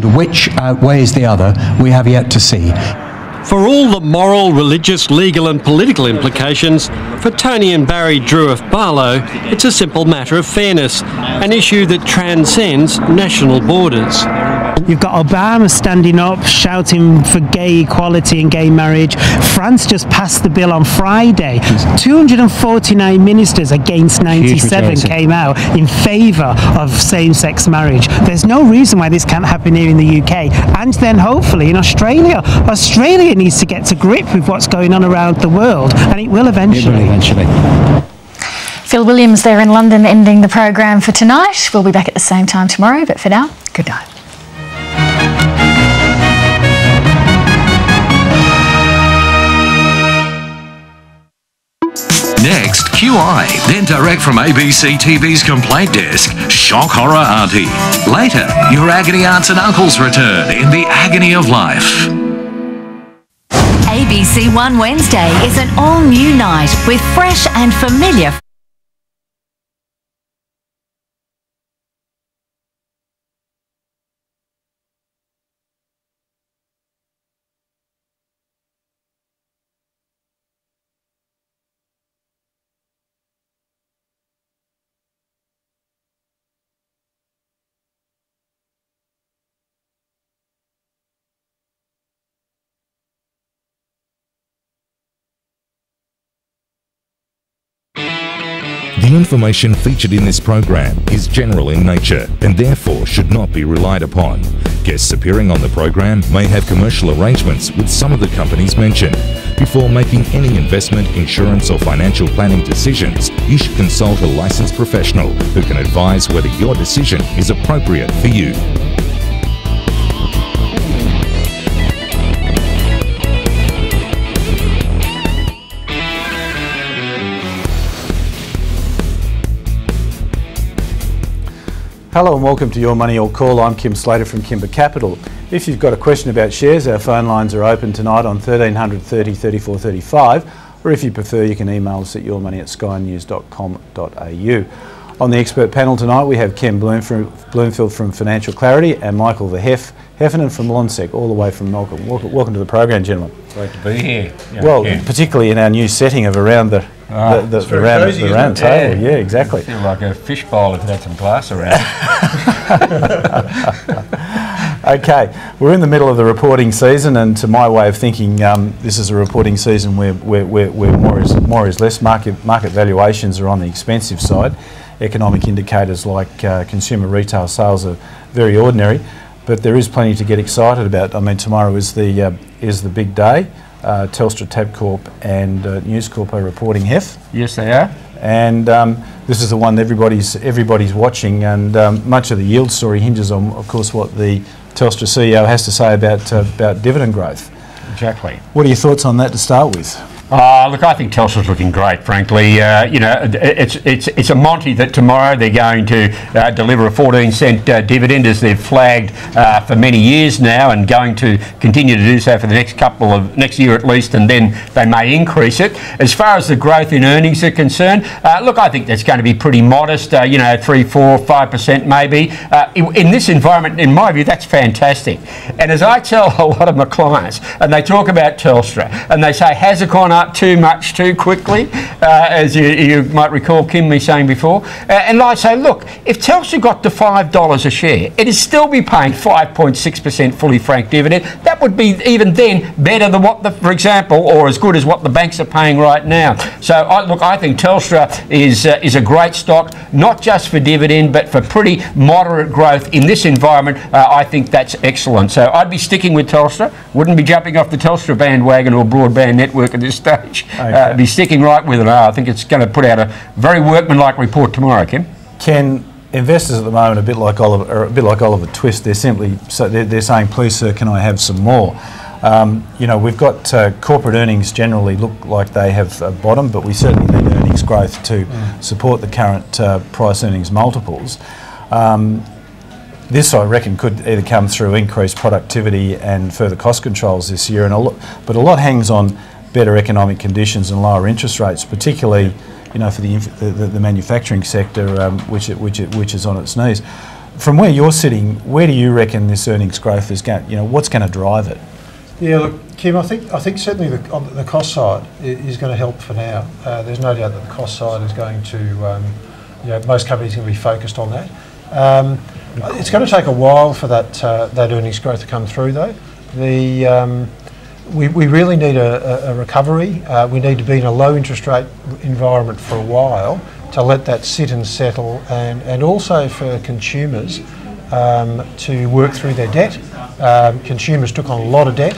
Which outweighs the other, we have yet to see. For all the moral, religious, legal and political implications, for Tony and Barry Drew of Barlow, it's a simple matter of fairness, an issue that transcends national borders. You've got Obama standing up, shouting for gay equality and gay marriage. France just passed the bill on Friday. 249 ministers against 97 came out in favour of same-sex marriage. There's no reason why this can't happen here in the UK. And then hopefully in Australia. Australia needs to get to grip with what's going on around the world, and it will eventually. Phil Williams there in London ending the programme for tonight. We'll be back at the same time tomorrow, but for now, good night. Next, QI, then direct from ABC TV's complaint desk, Shock Horror Auntie. Later, your agony aunts and uncles return in the agony of life. ABC One Wednesday is an all-new night with fresh and familiar The information featured in this program is general in nature and therefore should not be relied upon. Guests appearing on the program may have commercial arrangements with some of the companies mentioned. Before making any investment, insurance or financial planning decisions, you should consult a licensed professional who can advise whether your decision is appropriate for you. Hello and welcome to Your Money Your Call. I'm Kim Slater from Kimber Capital. If you've got a question about shares, our phone lines are open tonight on 1300 30 34 35, or if you prefer you can email us at yourmoney@skynews.com.au. On the expert panel tonight we have Ken Bloomfield from Financial Clarity and Michael the Heffernan from Lonsec, all the way from Melbourne. Welcome to the program, gentlemen. Great to be here. Well, particularly in our new setting of around the round table. Yeah, exactly. I feel like a fish bowl if it had some glass around. Okay, we're in the middle of the reporting season, and to my way of thinking, this is a reporting season where more is less. Market valuations are on the expensive side. Economic indicators like consumer retail sales are very ordinary, but there is plenty to get excited about. I mean, tomorrow is the big day. Telstra, Tabcorp and News Corp are reporting HEF. Yes, they are. And this is the one everybody's watching, and much of the yield story hinges on, of course, what the Telstra CEO has to say about dividend growth. Exactly. What are your thoughts on that to start with? Look, I think Telstra's looking great, frankly. You know, it's a Monty that tomorrow they're going to deliver a 14-cent dividend, as they've flagged for many years now, and going to continue to do so for the next year at least, and then they may increase it. As far as the growth in earnings are concerned, look, I think that's going to be pretty modest. You know, 3, 4, 5% maybe. In this environment, in my view, that's fantastic. And as I tell a lot of my clients, and they talk about Telstra, and they say, has it gone up too much too quickly, as you might recall Kim me saying before, and I say, look, if Telstra got to $5 a share, it'd still be paying 5.6% fully franked dividend. That would be even then better than what for example, or as good as what the banks are paying right now. So I think Telstra is a great stock, not just for dividend but for pretty moderate growth in this environment. I think that's excellent. So I'd be sticking with Telstra. Wouldn't be jumping off the Telstra bandwagon or broadband network at this stage. Okay. Be sticking right with it. I think it's going to put out a very workmanlike report tomorrow, Kim. Can investors at the moment, a bit like Oliver Twist, they're saying, please sir, can I have some more? You know, we've got corporate earnings generally look like they have bottomed, but we certainly need earnings growth to support the current price earnings multiples. This, I reckon, could either come through increased productivity and further cost controls this year, but a lot hangs on better economic conditions and lower interest rates, particularly, you know, for the manufacturing sector, which is on its knees. from where you're sitting, where do you reckon this earnings growth is going? What's going to drive it? Yeah, look, Kim, I think certainly on the cost side is going to help for now. There's no doubt that the cost side is going to, most companies are going to be focused on that. It's going to take a while for that earnings growth to come through, though. We really need a recovery. We need to be in a low interest rate environment for a while to let that sit and settle, and also for consumers to work through their debt. Consumers took on a lot of debt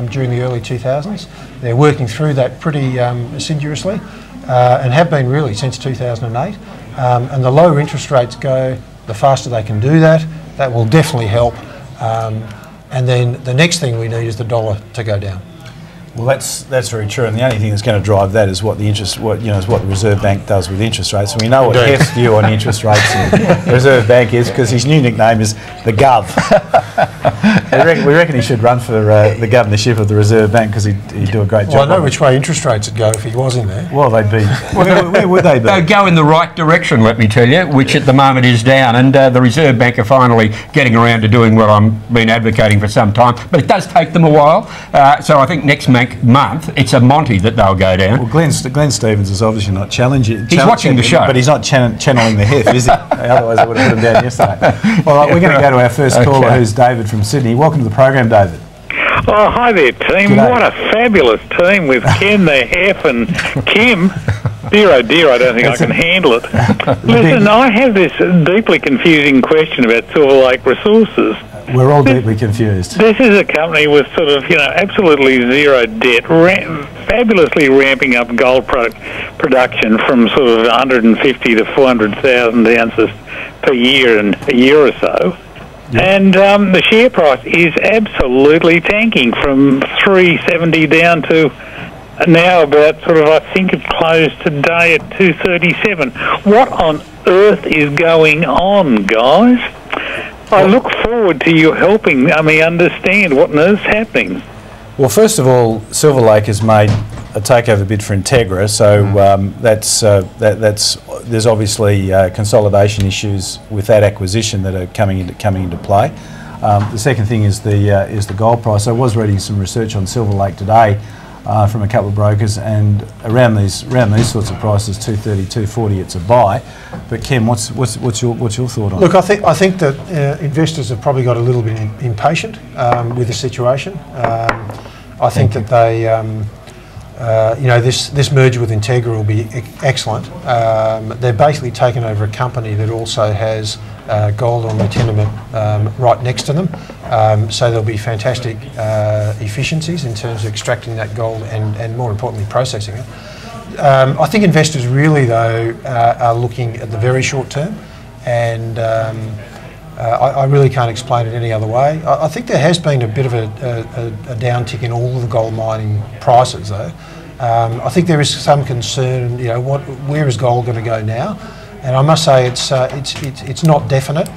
during the early 2000s. They're working through that pretty assiduously and have been really since 2008. And the lower interest rates go, the faster they can do that. That will definitely help. And then the next thing we need is the dollar to go down. Well, that's very true, and the only thing that's going to drive that is what the Reserve Bank does with interest rates. And we know what Hef's view on interest rates in the Reserve Bank is, because his new nickname is the Gov. we reckon he should run for the governorship of the Reserve Bank, because he'd do a great job. Well, I know which way interest rates would go if he was in there. Well, they'd be. Where would they be? They'd go in the right direction, let me tell you, which at the moment is down, and the Reserve Bank are finally getting around to doing what I've been advocating for some time. But it does take them a while, so I think next month it's a Monty that they'll go down. Well, Glenn Stevens is obviously not challenging. He's watching the show, but he's not channeling the Hef, is he? Otherwise, I would have put him down yesterday. All right, we're going to go to our first caller, who's David from Sydney. Welcome to the program, David. Oh, hi there, team. G'day. What a fabulous team with Ken the Hef and Kim. Dear, oh dear, I don't think I can handle it. Listen, I have this deeply confusing question about Silver Lake Resources. We're all deeply confused. This is a company with sort of, absolutely zero debt, fabulously ramping up gold production from sort of 150 to 400,000 ounces per year in a year or so. Yep. And the share price is absolutely tanking from 370 down to now about sort of, I think it closed today at 237. What on earth is going on, guys? I look forward to you helping me understand what on earth's happening. Well, first of all, Silver Lake has made a takeover bid for Integra, so there's obviously consolidation issues with that acquisition that are coming into play. The second thing is the gold price. I was reading some research on Silver Lake today from a couple of brokers, and around these sorts of prices, 230, 240, it's a buy. But Kim, what's your thought on it? Look, I think that investors have probably got a little bit impatient with the situation. I think that they, this merger with Integra will be excellent. They're basically taken over a company that also has gold on the tenement right next to them. So there'll be fantastic efficiencies in terms of extracting that gold and more importantly, processing it. I think investors really, though, are looking at the very short term, and I really can't explain it any other way. I think there has been a bit of a downtick in all of the gold mining prices, though. I think there is some concern, where is gold going to go now? And I must say it's not definite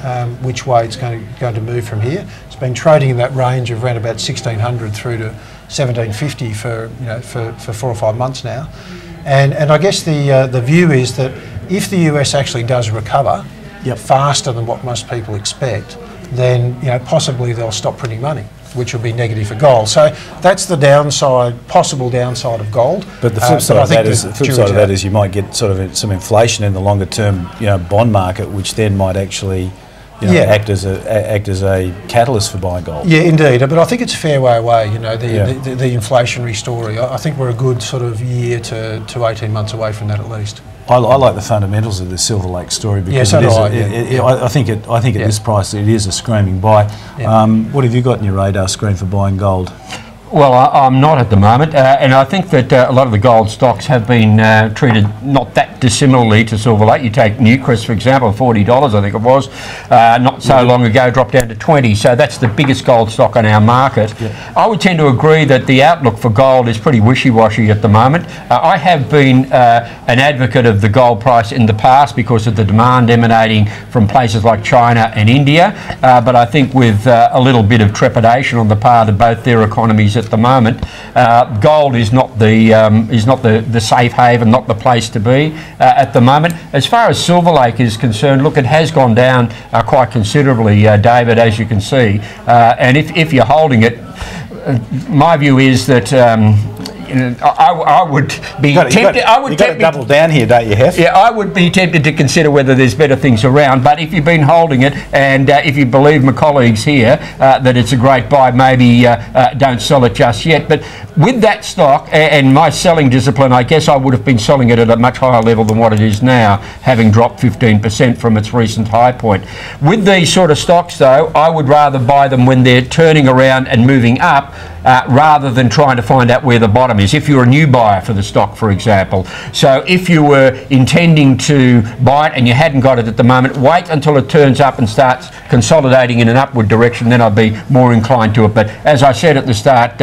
which way it's going to move from here. It's been trading in that range of around about 1600 through to 1750 for 4 or 5 months now. And I guess the view is that if the US actually does recover faster than what most people expect, then possibly they'll stop printing money, which will be negative for gold. So that's the possible downside of gold. But the flip side of that is you might get sort of some inflation in the longer term bond market, which then might actually act as a catalyst for buying gold. Yeah, indeed. But I think it's a fair way away. The inflationary story. I think we're a good sort of year to 18 months away from that at least. I like the fundamentals of the Silver Lake story because I think at this price it is a screaming buy. Yeah. What have you got in your radar screen for buying gold? Well, I'm not at the moment, and I think that a lot of the gold stocks have been treated not that dissimilarly to Silver Lake. You take Newcrest, for example, $40, I think it was, not so long ago, dropped down to 20, so that's the biggest gold stock on our market. Yeah. I would tend to agree that the outlook for gold is pretty wishy-washy at the moment. I have been an advocate of the gold price in the past because of the demand emanating from places like China and India, but I think with a little bit of trepidation on the part of both their economies at the moment. Gold is not the safe haven, not the place to be at the moment. As far as Silver Lake is concerned, look, it has gone down quite considerably, David, as you can see. And if you're holding it, my view is that I would be tempted. I would double down here, don't you, Hef? Yeah, I would be tempted to consider whether there's better things around. But if you've been holding it, and if you believe my colleagues here that it's a great buy, maybe don't sell it just yet. But with that stock and my selling discipline, I guess I would have been selling it at a much higher level than what it is now, having dropped 15% from its recent high point. With these sort of stocks, though, I would rather buy them when they're turning around and moving up, rather than trying to find out where the bottom is, if you're a new buyer for the stock, for example. So if you were intending to buy it and you hadn't got it at the moment, wait until it turns up and starts consolidating in an upward direction, then I'd be more inclined to it. But as I said at the start,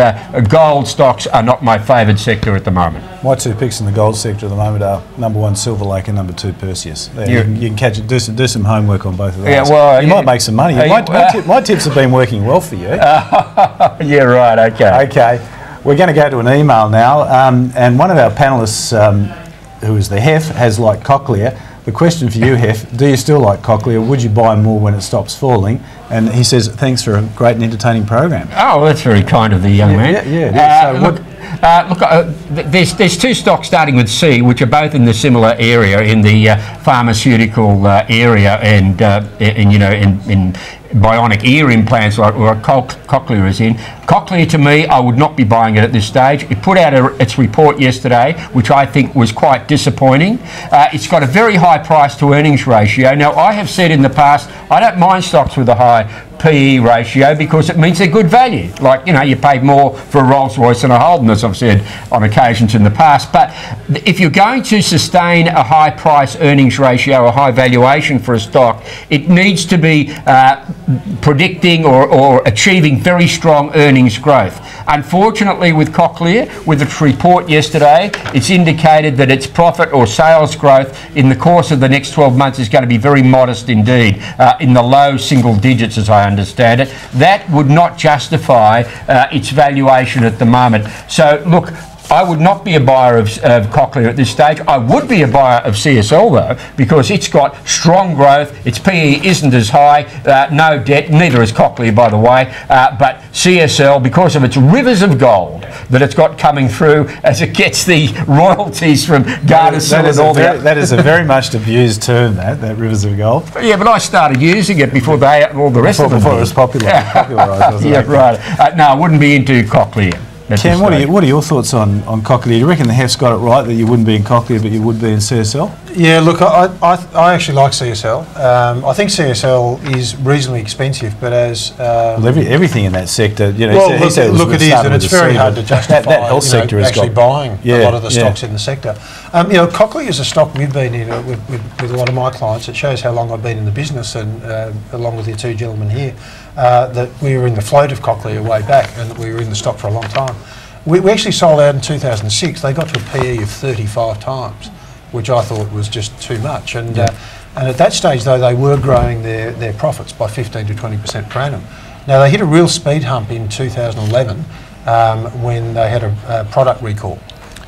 gold stocks are not my favoured sector at the moment. My two picks in the gold sector at the moment are number 1 Silver Lake and number 2 Perseus. You can catch it, do some homework on both of those. Yeah, well, you might make some money. My tips have been working well for you. Yeah, right. Okay. We're going to go to an email now, and one of our panellists, who is the Hef, has liked Cochlear. The question for you, Hef, do you still like Cochlear? Would you buy more when it stops falling? And he says, thanks for a great and entertaining program. Oh, well, that's very kind of the young man. There's two stocks starting with C, which are both in the similar area, in the pharmaceutical area, and in bionic ear implants, like Cochlear is in. Cochlear, to me, I would not be buying it at this stage. It put out its report yesterday, which I think was quite disappointing. It's got a very high price to earnings ratio. Now, I have said in the past, I don't mind stocks with a high PE ratio because it means they're good value. Like, you paid more for a Rolls Royce than a Holden, as I've said on occasions in the past. But if you're going to sustain a high price earnings ratio, a high valuation for a stock, it needs to be predicting or achieving very strong earnings growth. Unfortunately, with Cochlear, with its report yesterday, it's indicated that its profit or sales growth in the course of the next 12 months is going to be very modest indeed, in the low single digits, as I understand it. That would not justify its valuation at the moment. So, look, I would not be a buyer of Cochlear at this stage. I would be a buyer of CSL, though, because it's got strong growth. Its PE isn't as high, no debt, neither is Cochlear, by the way. But CSL, because of its rivers of gold that it's got coming through as it gets the royalties from Gardasil and all that. That is a very much abused term, that rivers of gold. Yeah, but I started using it before all the rest of them. Before it was popularised, wasn't it? Yeah, right. No, I wouldn't be into Cochlear. Ken, what are your thoughts on Cochlear? Do you reckon the Hef's got it right that you wouldn't be in Cochlear but you would be in CSL? Yeah, look, I actually like CSL. I think CSL is reasonably expensive, but as everything in that sector, he said it is, and it's very hard to justify that health sector actually buying a lot of the stocks in the sector. Cochlear is a stock we've been in with a lot of my clients. It shows how long I've been in the business, and along with the two gentlemen here, that we were in the float of Cochlear way back, and that we were in the stock for a long time. We actually sold out in 2006. They got to a PE of 35 times, which I thought was just too much. And at that stage, though, they were growing their profits by 15 to 20% per annum. Now, they hit a real speed hump in 2011 when they had a product recall.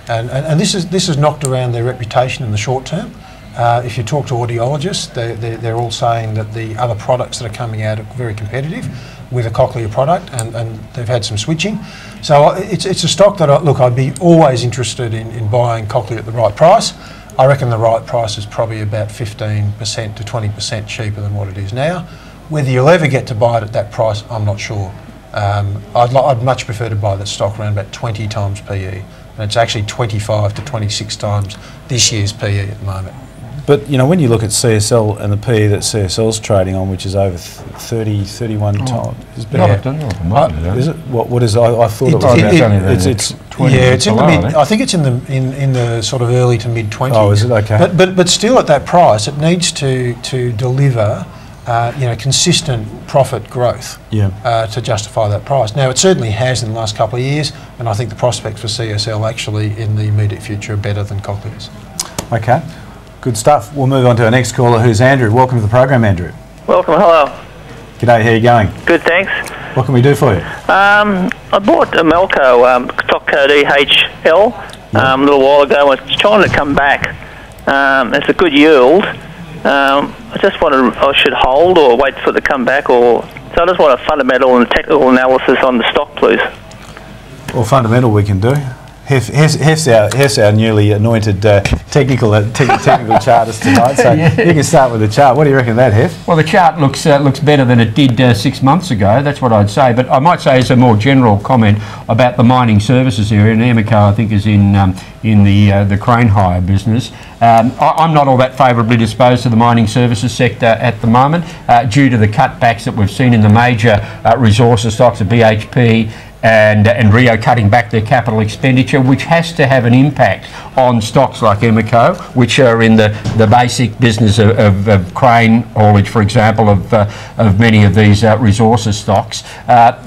And this has knocked around their reputation in the short term. If you talk to audiologists, they're all saying that the other products that are coming out are very competitive with a Cochlear product, and they've had some switching. So it's a stock that, I'd be always interested in buying Cochlear at the right price. I reckon the right price is probably about 15% to 20% cheaper than what it is now. Whether you'll ever get to buy it at that price, I'm not sure. I'd much prefer to buy that stock around about 20 times PE. And it's actually 25 to 26 times this year's PE at the moment. But, when you look at CSL and the PE that CSL's trading on, which is over 30, 31 times. Is it? What is? I thought it's 20. Yeah, it's in the mid. I think it's in the sort of early to mid 20s. Oh, is it? Okay. But still at that price, it needs to deliver consistent profit growth to justify that price. Now, it certainly has in the last couple of years, and I think the prospects for CSL actually in the immediate future are better than Cochlear's. Okay. Good stuff. We'll move on to our next caller, who's Andrew. Welcome to the program, Andrew. Welcome. Hello. G'day. How are you going? Good, thanks. What can we do for you? I bought a Melco stock code EHL a little while ago. It's trying to come back. It's a good yield. I just wondered I should hold or wait for it to come back, or so I just want a fundamental and technical analysis on the stock, please. Well, fundamental we can do. Hef's our newly anointed technical chartist tonight, so you can start with the chart. What do you reckon of that, Hef? Well, the chart looks better than it did 6 months ago. That's what I'd say. But I might say as a more general comment about the mining services area, and Emeco I think is in the crane hire business. I'm not all that favourably disposed to the mining services sector at the moment due to the cutbacks that we've seen in the major resources stocks of BHP and Rio cutting back their capital expenditure, which has to have an impact on stocks like Emeco, which are in the basic business of crane haulage, for example, of many of these resources stocks.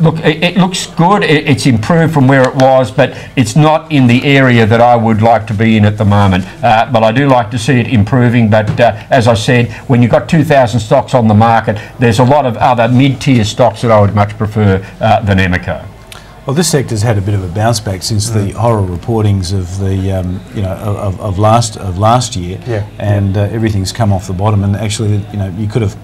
Look, it looks good. It's improved from where it was, but it's not in the area that I would like to be in at the moment. But I do like to see it improving. But as I said, when you've got 2,000 stocks on the market, there's a lot of other mid-tier stocks that I would much prefer than Emeco. Well, this sector's had a bit of a bounce back since the horror reportings of the of last year, and everything's come off the bottom. And actually, you could have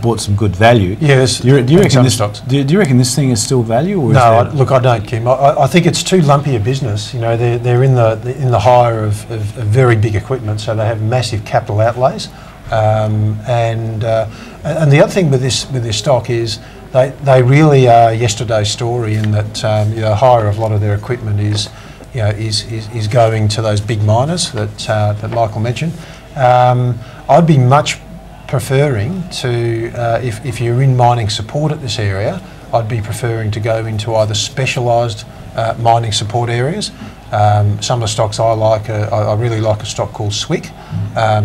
bought some good value. Yes. Do you reckon this? Do you reckon this thing is still value? Or no, look, I don't, Kim. I think it's too lumpy a business. They're in the hire of very big equipment, so they have massive capital outlays. And the other thing with this stock is they really are yesterday's story in that the hire of a lot of their equipment is going to those big miners that Michael mentioned. I'd be much preferring to if you're in mining support at this area, I'd be preferring to go into either specialised mining support areas. Some of the stocks I like, I really like a stock called Swick.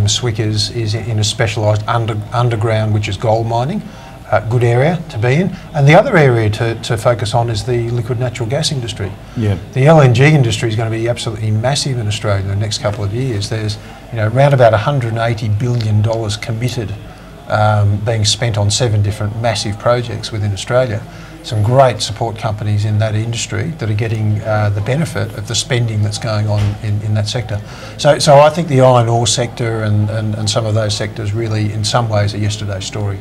Swick is in a specialised underground, which is gold mining. Good area to be in. And the other area to focus on is the liquid natural gas industry. Yeah. The LNG industry is going to be absolutely massive in Australia in the next couple of years. There's around about $180 billion committed being spent on 7 different massive projects within Australia. Some great support companies in that industry that are getting the benefit of the spending that's going on in that sector. So I think the iron ore sector and some of those sectors really in some ways are yesterday's story.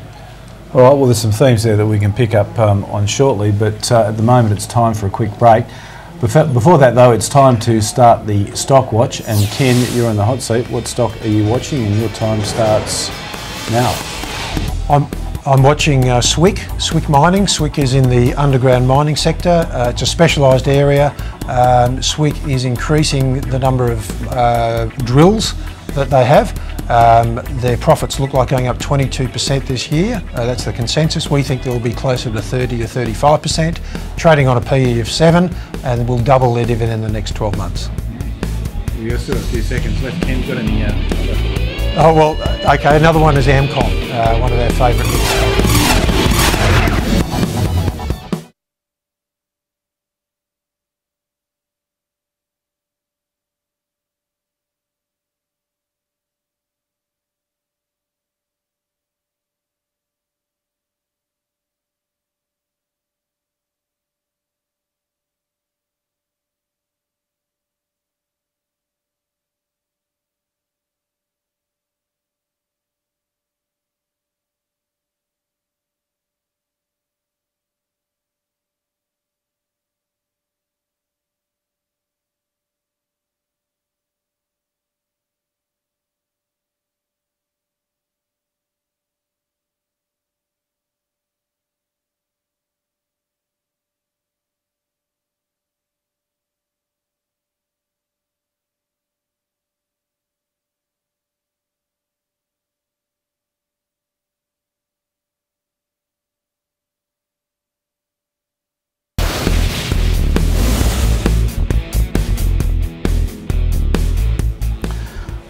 All right, well, there's some themes there that we can pick up on shortly, but at the moment it's time for a quick break. Before that, though, it's time to start the stock watch. And Ken, you're in the hot seat. What stock are you watching? And your time starts now. I'm watching Swick Mining. Swick is in the underground mining sector. It's a specialised area. Swick is increasing the number of drills that they have. Their profits look like going up 22% this year. That's the consensus. We think they'll be closer to 30 to 35%, trading on a PE of 7, and will double their dividend in the next 12 months. We've still got a few seconds left. Ken, got any? Oh, well, okay, another one is Amcon, one of our favourite.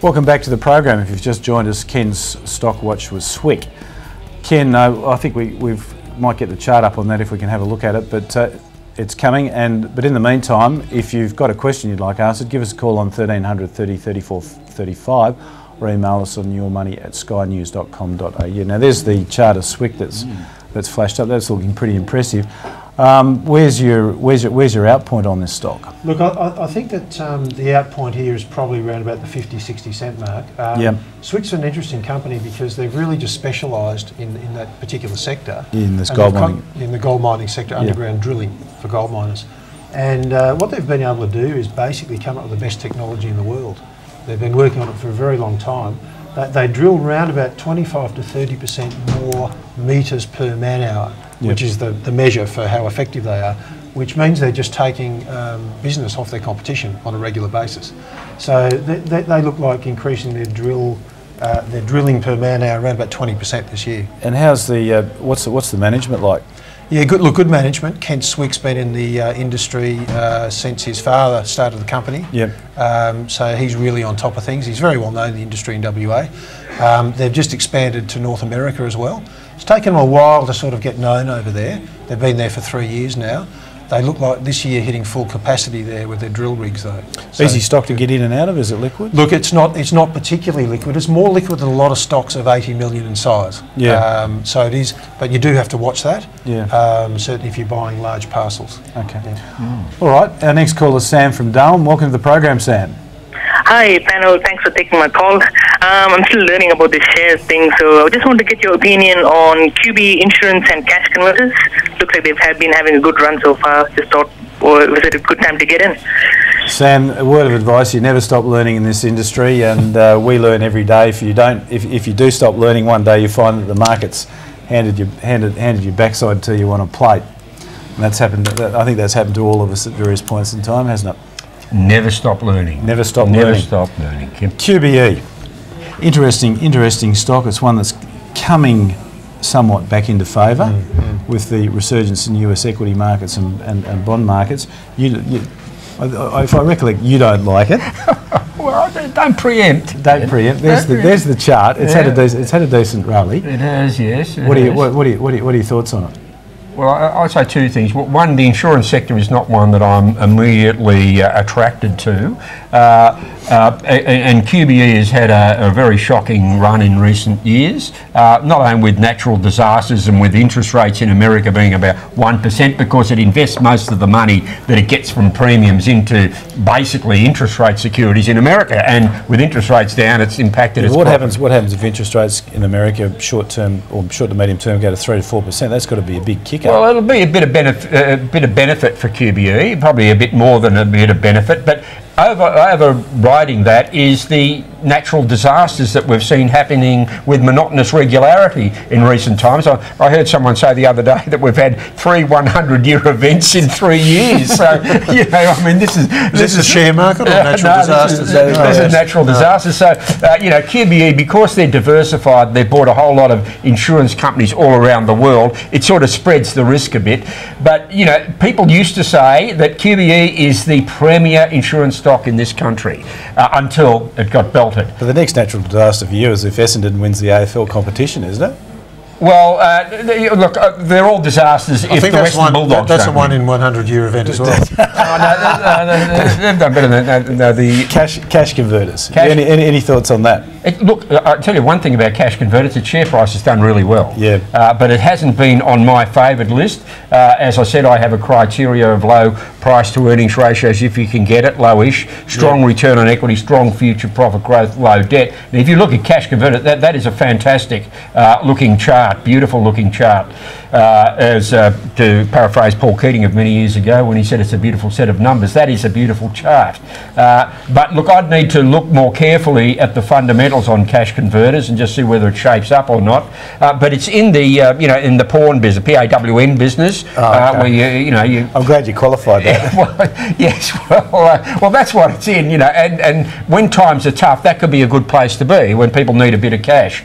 Welcome back to the program. If you've just joined us, Ken's stock watch was Swick. Ken, I think we might get the chart up on that if we can have a look at it, but it's coming. But in the meantime, if you've got a question you'd like answered, give us a call on 1300 30 34 35 or email us on yourmoney@skynews.com.au. Now there's the chart of Swick that's flashed up. That's looking pretty impressive. Where's your out point on this stock? Look, I think that the out point here is probably around about the 50-60 cent mark. Swick's an interesting company because they've really just specialised in that particular sector. In this gold mining? In the gold mining sector, underground drilling for gold miners. And what they've been able to do is basically come up with the best technology in the world. They've been working on it for a very long time. They drill around about 25 to 30% more metres per man hour, which is the measure for how effective they are, which means they're just taking business off their competition on a regular basis. So they look like increasing their drilling per man hour around about 20% this year. And how's the what's the management like? Yeah, good management. Kent Swick's been in the industry since his father started the company. So he's really on top of things. He's very well known in the industry in WA. They've just expanded to North America as well. It's taken them a while to sort of get known over there. They've been there for 3 years now. They look like this year hitting full capacity there with their drill rigs though. So easy stock to get in and out of? Is it liquid? Look, it's not particularly liquid. It's more liquid than a lot of stocks of 80 million in size. So it is, but you do have to watch that. Certainly if you're buying large parcels. Okay. All right. Our next caller is Sam from Darwin. Welcome to the program, Sam. Hi panel, thanks for taking my call. I'm still learning about this shares thing, so I just want to get your opinion on QB Insurance and cash converters. Looks like they've been having a good run so far. Just thought, was it a good time to get in? Sam, a word of advice: you never stop learning in this industry, and we learn every day. If you do stop learning, one day you find that the market's handed your backside to you on a plate. And that's happened. I think that's happened to all of us at various points in time, hasn't it? Never stop learning. Never stop learning. Never stop learning, Kim. QBE, interesting stock. It's one that's coming somewhat back into favour with the resurgence in US equity markets and bond markets. If I recollect, you don't like it. Well, don't preempt. Don't preempt. There's the chart. It's had a decent rally. It has, yes. What are your thoughts on it? Well, I'd say two things. One, the insurance sector is not one that I'm immediately attracted to. And QBE has had a very shocking run in recent years, not only with natural disasters and with interest rates in America being about 1%, because it invests most of the money that it gets from premiums into basically interest rate securities in America. And with interest rates down, it's impacted its profit. What happens if interest rates in America short to medium term go to 3 to 4%? That's got to be a big kicker. Well, it'll be a bit of benefit for QBE, probably a bit more than a bit of benefit, but overriding that is the natural disasters that we've seen happening with monotonous regularity in recent times. I heard someone say the other day that we've had 3 100-year events in 3 years. So, you know, I mean, this is share market or natural disasters? This is natural disasters. So, you know, QBE, because they're diversified, they've bought a whole lot of insurance companies all around the world. It sort of spreads the risk a bit. But, you know, people used to say that QBE is the premier insurance stock in this country until it got belted. But the next natural disaster for you is if Essendon wins the AFL competition, isn't it? Well, look, they're all disasters if the Western Bulldogs That's a 1 in 100-year event as well. They've done better than the cash converters. Any thoughts on that? Look, I'll tell you one thing about cash converters. Its share price has done really well. But it hasn't been on my favoured list. As I said, I have a criteria of low price to earnings ratios if you can get it, lowish, strong return on equity, strong future profit growth, low debt. And if you look at cash converter, that is a fantastic looking chart. Beautiful looking chart, as to paraphrase Paul Keating of many years ago when he said it's a beautiful set of numbers. That is a beautiful chart. But look, I'd need to look more carefully at the fundamentals on cash converters and just see whether it shapes up or not. But it's in the in the pawn business, PAWN business, where I'm glad you qualified that. Well, that's what it's in, and when times are tough, that could be a good place to be when people need a bit of cash.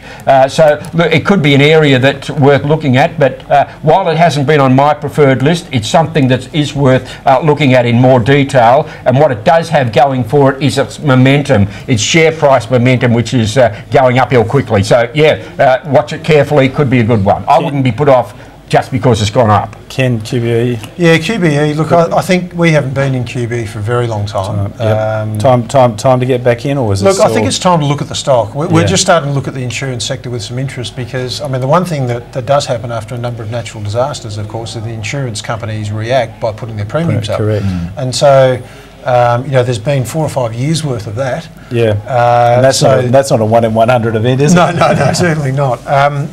So look, it could be an area that's worth looking at, but while it hasn't been on my preferred list, it's something that is worth looking at in more detail. And what it does have going for it is its momentum, its share price momentum, which is going uphill quickly. So yeah, watch it carefully. Could be a good one. I wouldn't be put off just because it's gone up. Ken, QBE? Yeah, QBE, look, I think we haven't been in QBE for a very long time. Time to get back in, or is it Look, still... I think it's time to look at the stock. We're just starting to look at the insurance sector with some interest because, I mean, the one thing that does happen after a number of natural disasters, of course, is the insurance companies react by putting their premiums up. Correct. And so, you know, there's been 4 or 5 years worth of that. Yeah, and that's not a 1 in 100 event, is it? No, certainly not.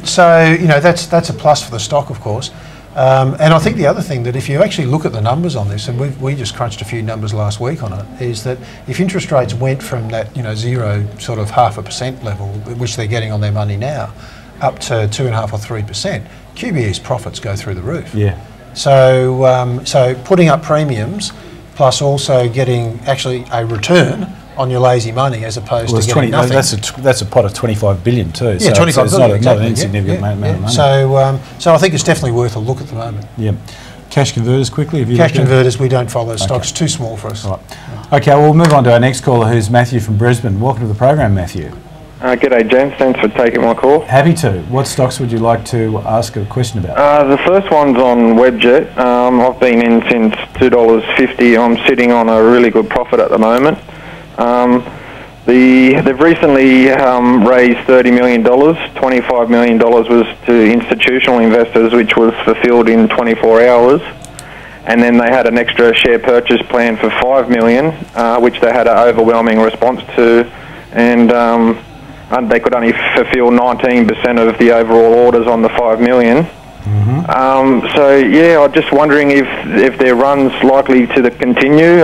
So, you know, that's a plus for the stock, of course. And I think the other thing that if you actually look at the numbers on this, and we just crunched a few numbers last week on it, is that if interest rates went from that, you know, 0 sort of 0.5% level, which they're getting on their money now, up to 2.5 or 3%, QBE's profits go through the roof. Yeah. So, so putting up premiums, plus also getting actually a return on your lazy money as opposed to getting nothing. That's a pot of 25 billion too. Yeah, so 25 it's billion, not an insignificant amount of money. So I think it's definitely worth a look at the moment. Yeah. Cash converters quickly. Cash converters, we don't follow stocks. Too small for us. Right. Okay, well, we'll move on to our next caller, who's Matthew from Brisbane. Welcome to the program, Matthew. G'day, James. Thanks for taking my call. Happy to. What stocks would you like to ask a question about? The first one's on Webjet. I've been in since $2.50. I'm sitting on a really good profit at the moment. They've recently raised $30 million. $25 million was to institutional investors, which was fulfilled in 24 hours. And then they had an extra share purchase plan for $5 million, which they had an overwhelming response to. And they could only fulfill 19% of the overall orders on the $5 million. So yeah, I'm just wondering if their run's likely to continue.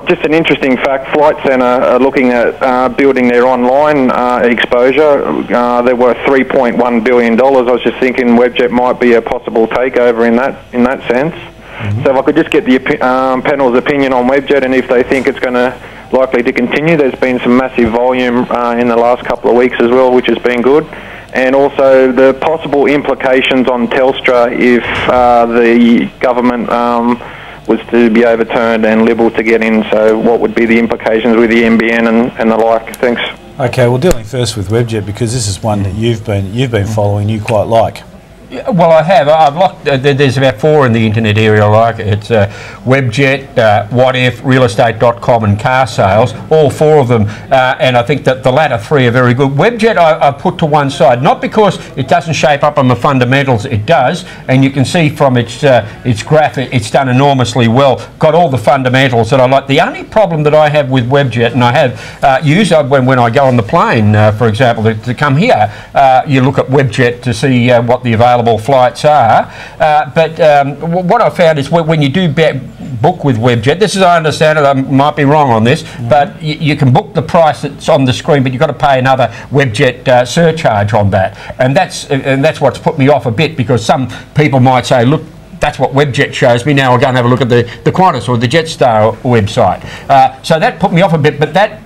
Just an interesting fact: Flight Centre are looking at building their online exposure. They're worth $3.1 billion. I was just thinking Webjet might be a possible takeover in that sense. So if I could just get the panel's opinion on Webjet and if they think it's going to likely to continue. There's been some massive volume in the last couple of weeks as well, which has been good. And also the possible implications on Telstra if the government was to be overturned and Liberal to get in. So what would be the implications with the NBN and the like? Thanks. Okay, well, dealing first with Webjet, because this is one that you've been following, you quite like. Well, I have. I've looked. There's about 4 in the internet area I like. It's Webjet, What If, Realestate.com and Car Sales, all 4 of them. And I think that the latter 3 are very good. Webjet I put to one side, not because it doesn't shape up on the fundamentals, it does. And you can see from its graph, it's done enormously well. Got all the fundamentals that I like. The only problem that I have with Webjet, and I have used when I go on the plane, for example, to come here, you look at Webjet to see what the available flights are, but what I found is when you do book with Webjet, this is, I understand it, I might be wrong on this, but you can book the price that's on the screen, but you've got to pay another Webjet surcharge on that, and that's what's put me off a bit, because some people might say, look, that's what Webjet shows me, now I'll go and have a look at the Qantas or the Jetstar website. So that put me off a bit, but that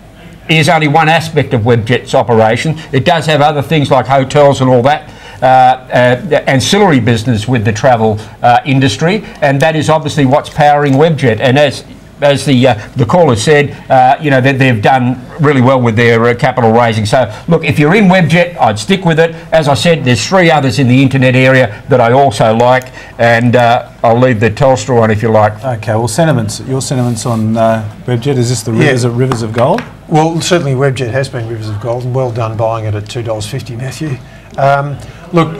is only one aspect of Webjet's operation. It does have other things like hotels and all that, ancillary business with the travel industry, and that is obviously what's powering Webjet. And as the caller said, you know, that they've done really well with their capital raising. So look, if you're in Webjet, I'd stick with it. As I said, there's 3 others in the internet area that I also like, and I'll leave the Telstra one if you like. Okay, well, your sentiments on Webjet, is this the rivers of gold? Well, certainly Webjet has been rivers of gold, and well done buying it at $2.50, Matthew. Look,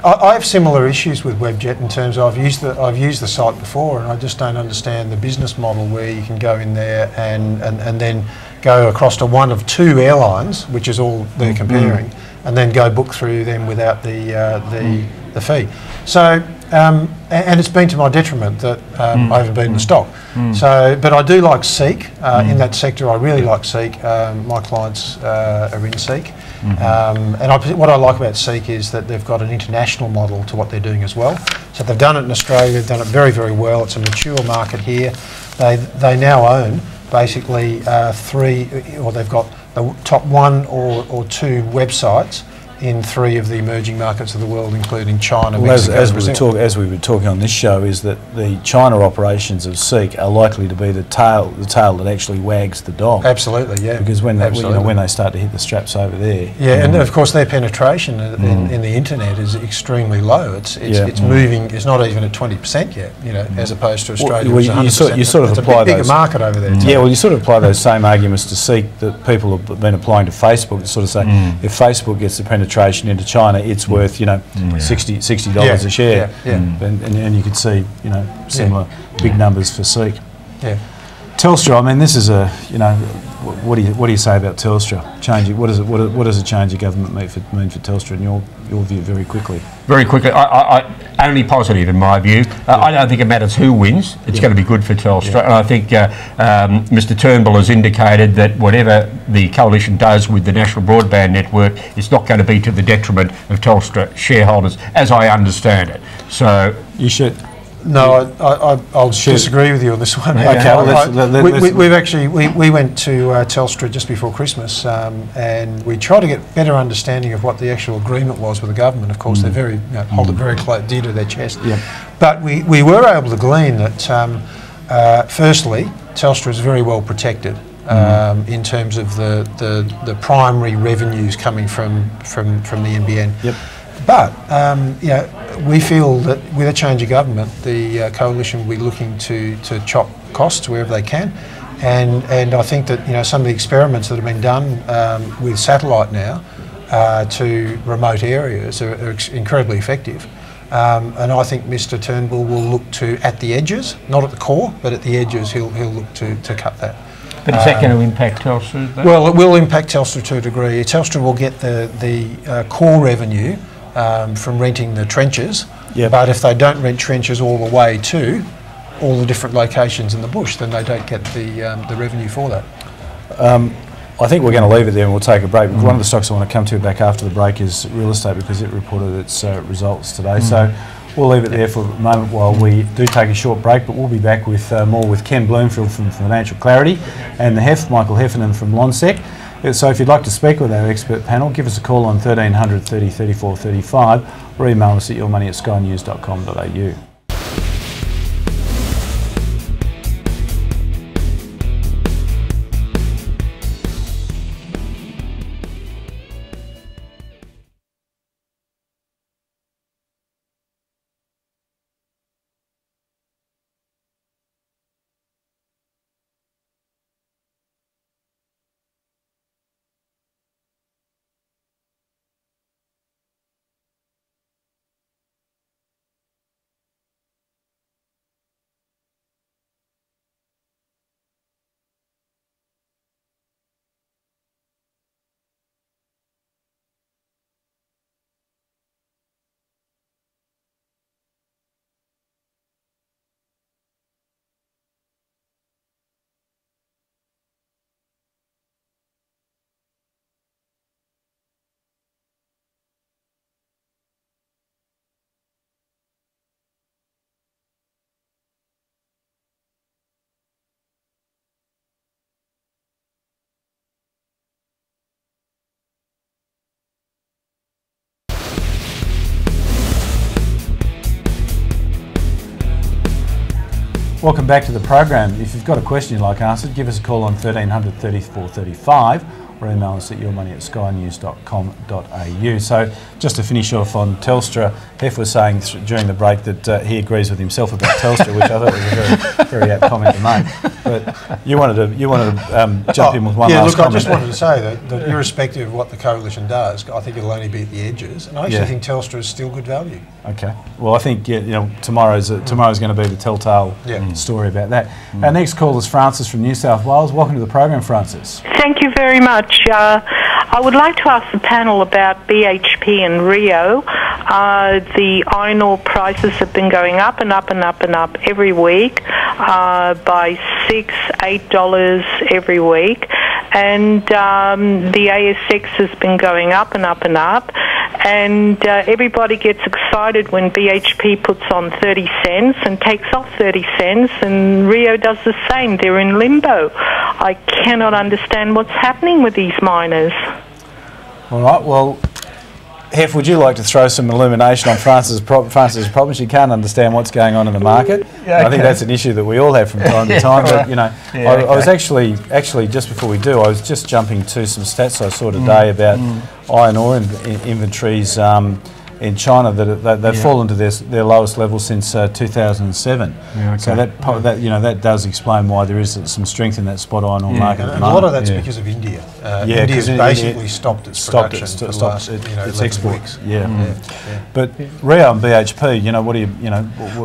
I have similar issues with Webjet in terms of I've used the site before, and I just don't understand the business model where you can go in there and then go across to one of 2 airlines, which is all they're comparing, and then go book through them without the fee. So and it's been to my detriment that I haven't been in the stock. So, but I do like Seek in that sector. I really like Seek. My clients are in Seek. And what I like about Seek is that they've got an international model to what they're doing as well. So they've done it in Australia, they've done it very, very well. It's a mature market here. They now own basically 3, or they've got the top 1 or 2 websites in 3 of the emerging markets of the world, including China, well, Mexico, as Brazil. we were talking on this show, is that the China operations of SEEK are likely to be the tail that actually wags the dog. Absolutely, yeah. Because when they start to hit the straps over there. Yeah, and of course their penetration in the internet is extremely low. It's moving. It's not even at 20% yet. You know, as opposed to Australia, which is 100%. You sort of apply a bigger market over there. Yeah, well, you sort of apply those same arguments to SEEK that people have been applying to Facebook. To sort of say, if Facebook gets the penetration into China, it's worth $60 a share. And you could see similar big numbers for SEEK. Yeah. Telstra, I mean, this is a what do you say about Telstra? What does a change of government mean for Telstra in your view, very quickly? Very quickly, I only positive in my view. I don't think it matters who wins. It's going to be good for Telstra, and I think Mr Turnbull has indicated that whatever the coalition does with the national broadband network, it's not going to be to the detriment of Telstra shareholders, as I understand it. So you should. No, I'll disagree with you on this one. Okay, we went to Telstra just before Christmas, and we tried to get better understanding of what the actual agreement was with the government. Of course, they're very hold it very close, dear to their chest. But we were able to glean that firstly, Telstra is very well protected in terms of the primary revenues coming from the NBN. But we feel that with a change of government, the coalition will be looking to chop costs wherever they can, and I think that some of the experiments that have been done with satellite now to remote areas are incredibly effective, and I think Mr Turnbull will look to at the edges, not at the core, but at the edges. He'll look to cut that. But is that going to impact Telstra? Well, it will impact Telstra to a degree. Telstra will get the core revenue from renting the trenches, but if they don't rent trenches all the way to all the different locations in the bush, then they don't get the revenue for that. I think we're going to leave it there and we'll take a break. One of the stocks I want to come to back after the break is real estate, because it reported its results today. So we'll leave it there for a moment while we do take a short break, but we'll be back with more with Ken Bloomfield from Financial Clarity and the HEF, Michael Heffernan from Lonsec. So if you'd like to speak with our expert panel, give us a call on 1300 30 34 35 or email us at yourmoney@skynews.com.au. Welcome back to the program. If you've got a question you'd like answered, give us a call on 1300 34 35 or email us at yourmoney@skynews.com.au. So just to finish off on Telstra, Hef was saying during the break that he agrees with himself about Telstra, which I thought was a very apt comment to make. But you wanted to jump in with one last comment. I just wanted to say that irrespective of what the coalition does, I think it'll only be at the edges, and I actually think Telstra is still good value. Okay. Well, I think tomorrow's going to be the telltale story about that. Our next call is Francis from New South Wales. Welcome to the program, Francis. Thank you very much. I would like to ask the panel about BHP and Rio. The iron ore prices have been going up and up and up and up every week by $6, $8 every week. And the ASX has been going up and up and up. And everybody gets excited when BHP puts on 30 cents and takes off 30 cents, and Rio does the same. They're in limbo. I cannot understand what's happening with these miners. All right, well, Hef, would you like to throw some illumination on France's problems? She can't understand what's going on in the market. Yeah, I think that's an issue that we all have from time to time. But you know, I was actually just before we do, I was just jumping to some stats I saw today about iron ore inventories in China they've fallen to their lowest level since 2007. Yeah, okay. So that does explain why there is some strength in that spot iron ore market. And a lot of that's because of India. India's basically stopped its production for the last its exports. weeks. But Rio and BHP,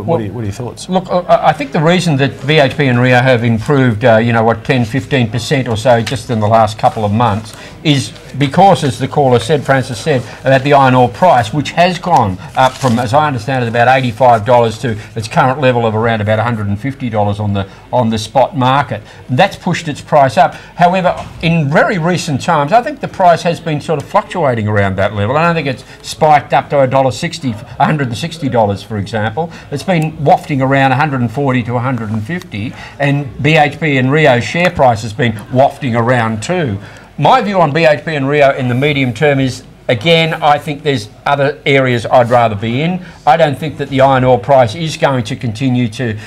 what are your thoughts? Look, I think the reason that BHP and Rio have improved, 10-15% or so just in the last couple of months is because, as the caller said, Francis said, that the iron ore price, which has gone up from, as I understand it, about $85 to its current level of around about $150 on the spot market. That's pushed its price up. However, in very recent times, I think the price has been sort of fluctuating around that level. I don't think it's spiked up to $160, for example. It's been wafting around 140 to 150, and BHP and Rio's share price has been wafting around too. My view on BHP and Rio in the medium term is, again, I think there's other areas I'd rather be in. I don't think that the iron ore price is going to continue to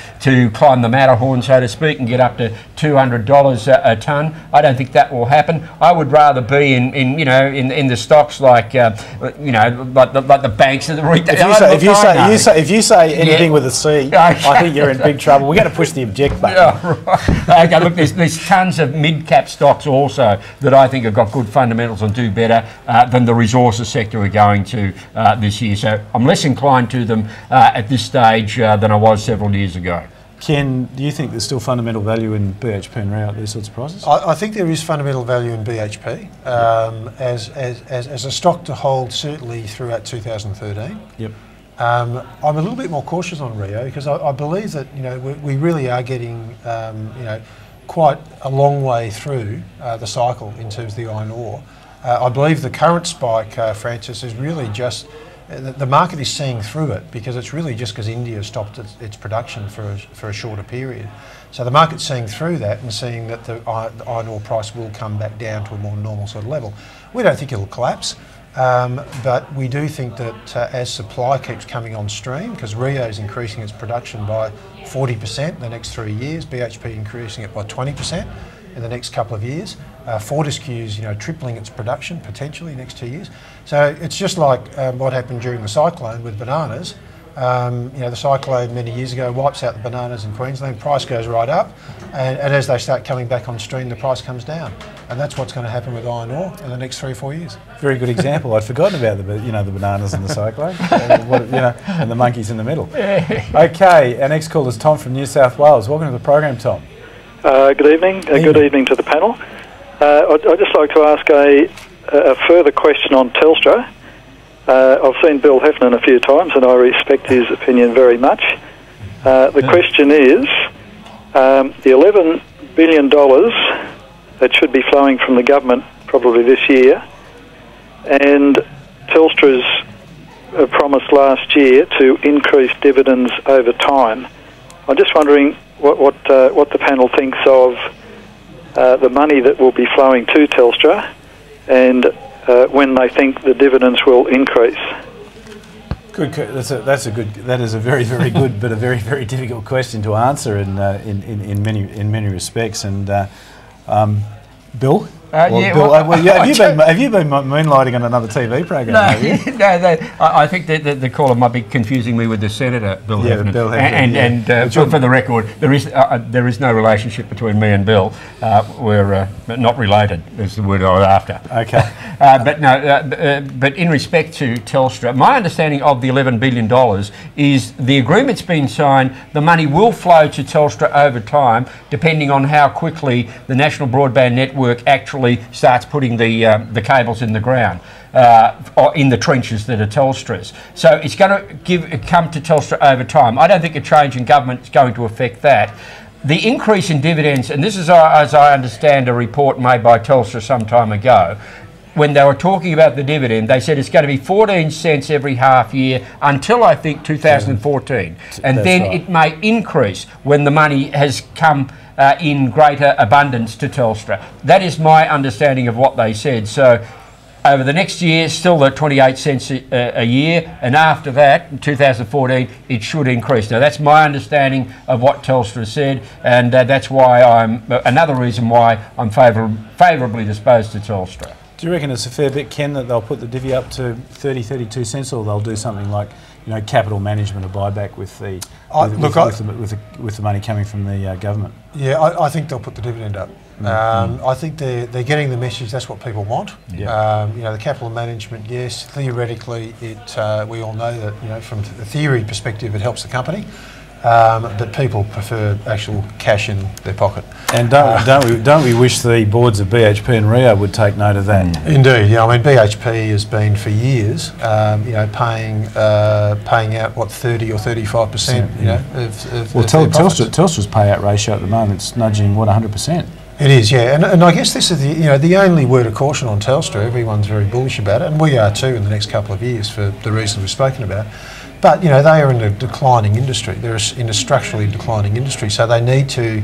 climb the Matterhorn, so to speak, and get up to $200 a tonne. I don't think that will happen. I would rather be in the stocks like like the banks and the retail. If you say anything with a C, I think you're in big trouble. We're going to push the object button. Yeah, right. Okay, look, there's tons of mid-cap stocks also that I think have got good fundamentals and do better than the resources sector are going to this year. So I'm less inclined to them at this stage than I was several years ago. Ken, do you think there's still fundamental value in BHP and Rio at these sorts of prices? I think there is fundamental value in BHP as a stock to hold, certainly throughout 2013. Yep. I'm a little bit more cautious on Rio because I believe that we really are getting quite a long way through the cycle in terms of the iron ore. I believe the current spike, Francis, is really just the market is seeing through it because it's really just because India stopped its production for a shorter period. So the market's seeing through that and seeing that the iron ore price will come back down to a more normal sort of level. We don't think it'll collapse, but we do think that as supply keeps coming on stream, because Rio is increasing its production by 40% in the next 3 years, BHP increasing it by 20% in the next couple of years. Fortescue's, tripling its production potentially next 2 years. So it's just like what happened during the cyclone with bananas. The cyclone many years ago wipes out the bananas in Queensland, price goes right up, and as they start coming back on stream, the price comes down. And that's what's going to happen with iron ore in the next 3 or 4 years. Very good example. I'd forgotten about the bananas and the cyclone, and the monkeys in the middle. Okay, our next call is Tom from New South Wales. Welcome to the program, Tom. Good evening. Good evening to the panel. I'd just like to ask a further question on Telstra. I've seen Bill Heffernan a few times and I respect his opinion very much. The question is, the $11 billion that should be flowing from the government probably this year, and Telstra's promised last year to increase dividends over time. I'm just wondering what the panel thinks of the money that will be flowing to Telstra and when they think the dividends will increase. Good. That is a very, very good, but a very, very difficult question to answer in many respects. And Bill. Have you been moonlighting on another TV program? I think that the caller might be confusing me with the Senator, Bill Heffernan. Bill Heffernan. And for the record, there is no relationship between me and Bill. We're not related, is the word I was after. Okay. But in respect to Telstra, my understanding of the $11 billion is the agreement's been signed, the money will flow to Telstra over time, depending on how quickly the National Broadband Network actually starts putting the cables in the ground, or in the trenches that are Telstra's. So it's going to come to Telstra over time. I don't think a change in government is going to affect that. The increase in dividends, and this is, as I understand, a report made by Telstra some time ago, when they were talking about the dividend, they said it's going to be 14 cents every half year until, I think, 2014. And then it may increase when the money has come in greater abundance to Telstra. That is my understanding of what they said. So over the next year, still at 28 cents a year, and after that, in 2014, it should increase. Now, that's my understanding of what Telstra said, and that's why another reason why I'm favourably disposed to Telstra. Do you reckon it's a fair bit, Ken, that they'll put the divvy up to 32 cents, or they'll do something like, capital management, a buyback with the with the money coming from the government? Yeah, I think they'll put the dividend up. I think they're getting the message. That's what people want. Yeah. The capital management, yes, theoretically, we all know that from the theory perspective, it helps the company. But people prefer actual cash in their pocket. And don't we wish the boards of BHP and Rio would take note of that? Indeed, BHP has been for years, paying out what 30 or 35%. Well, Telstra's payout ratio at the moment is nudging 100%. It is, yeah, and I guess this is the only word of caution on Telstra. Everyone's very bullish about it, and we are too in the next couple of years for the reasons we've spoken about. But they are in a declining industry. They're in a structurally declining industry, so they need to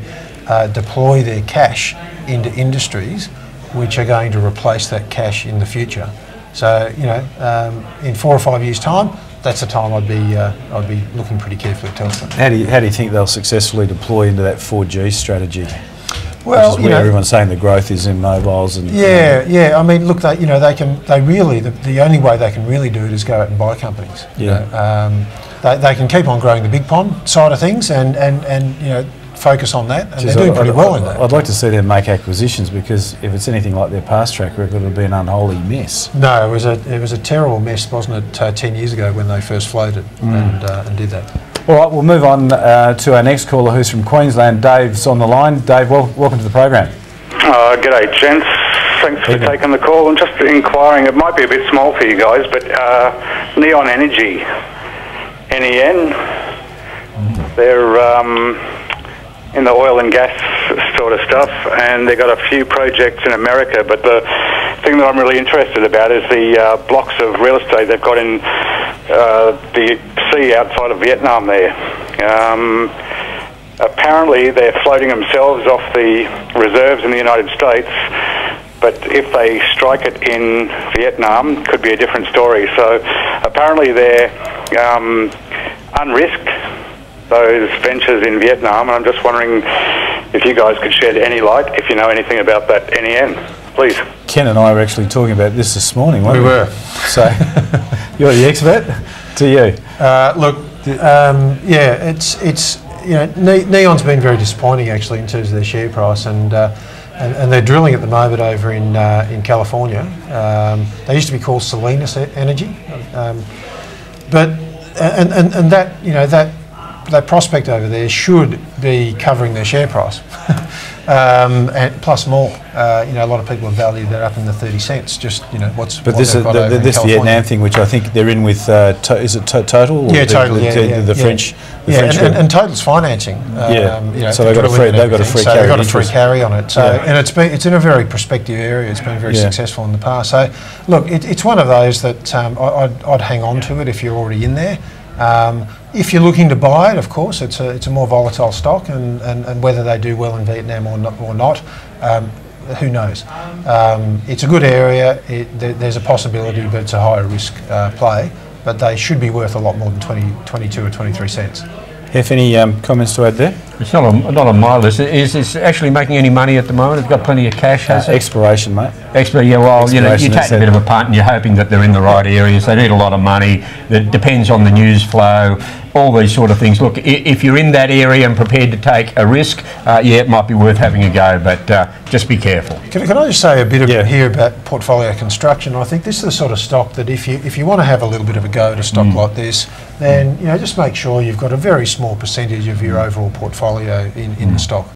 deploy their cash into industries which are going to replace that cash in the future. So in 4 or 5 years' time, that's the time I'd be looking pretty carefully at Telstra. How do you think they'll successfully deploy into that 4G strategy? Well, where everyone's saying the growth is in mobiles and yeah. I mean, look, the only way they can really do it is go out and buy companies. Yeah. They can keep on growing the big pond side of things and focus on that, and they're doing pretty well in that. I'd like to see them make acquisitions, because if it's anything like their past track record, it'll be an unholy mess. No, it was a terrible mess, wasn't it? 10 years ago when they first floated and did that. All right, we'll move on to our next caller, who's from Queensland. Dave's on the line. Dave, welcome to the program. G'day, gents. Thanks for taking the call. I'm just inquiring, it might be a bit small for you guys, but Neon Energy, NEN, they're in the oil and gas sort of stuff, and they've got a few projects in America, but the thing that I'm really interested about is the blocks of real estate they've got in the sea outside of Vietnam there. Apparently they're floating themselves off the reserves in the United States, but if they strike it in Vietnam, it could be a different story. So apparently they're unrisked, those ventures in Vietnam, and I'm just wondering if you guys could shed any light, if you know anything about that NEN, please. Ken and I were actually talking about this morning, weren't we? We were. So, you're the expert. To you. Look, it's Neon's been very disappointing actually in terms of their share price, and they're drilling at the moment over in California. They used to be called Salinas Energy, but that prospect over there should be covering their share price, and plus more. A lot of people have valued that up in the 30 cents. But this Vietnam thing, which I think they're in with, is it Total? Yeah, Total. The French. And Total's financing. So they've got a free carry on it. So and it's in a very prospective area. It's been very successful in the past. So look, it's one of those that I'd hang on to it if you're already in there. If you're looking to buy it, of course, it's a more volatile stock, and whether they do well in Vietnam or not, who knows? It's a good area. There's a possibility, but it's a higher risk play. But they should be worth a lot more than 22 or 23 cents. Have any comments to add there? It's not on my list. Is it actually making any money at the moment? It's got plenty of cash, has it? Exploration, mate. Yeah, well, you take a bit of a punt and you're hoping that they're in the right areas. They need a lot of money. It depends on the news flow, all these sort of things. Look, if you're in that area and prepared to take a risk, it might be worth having a go, but just be careful. Can I just say a bit here about portfolio construction? I think this is the sort of stock that if you want to have a little bit of a go at a stock like this, then just make sure you've got a very small percentage of your overall portfolio in the stock.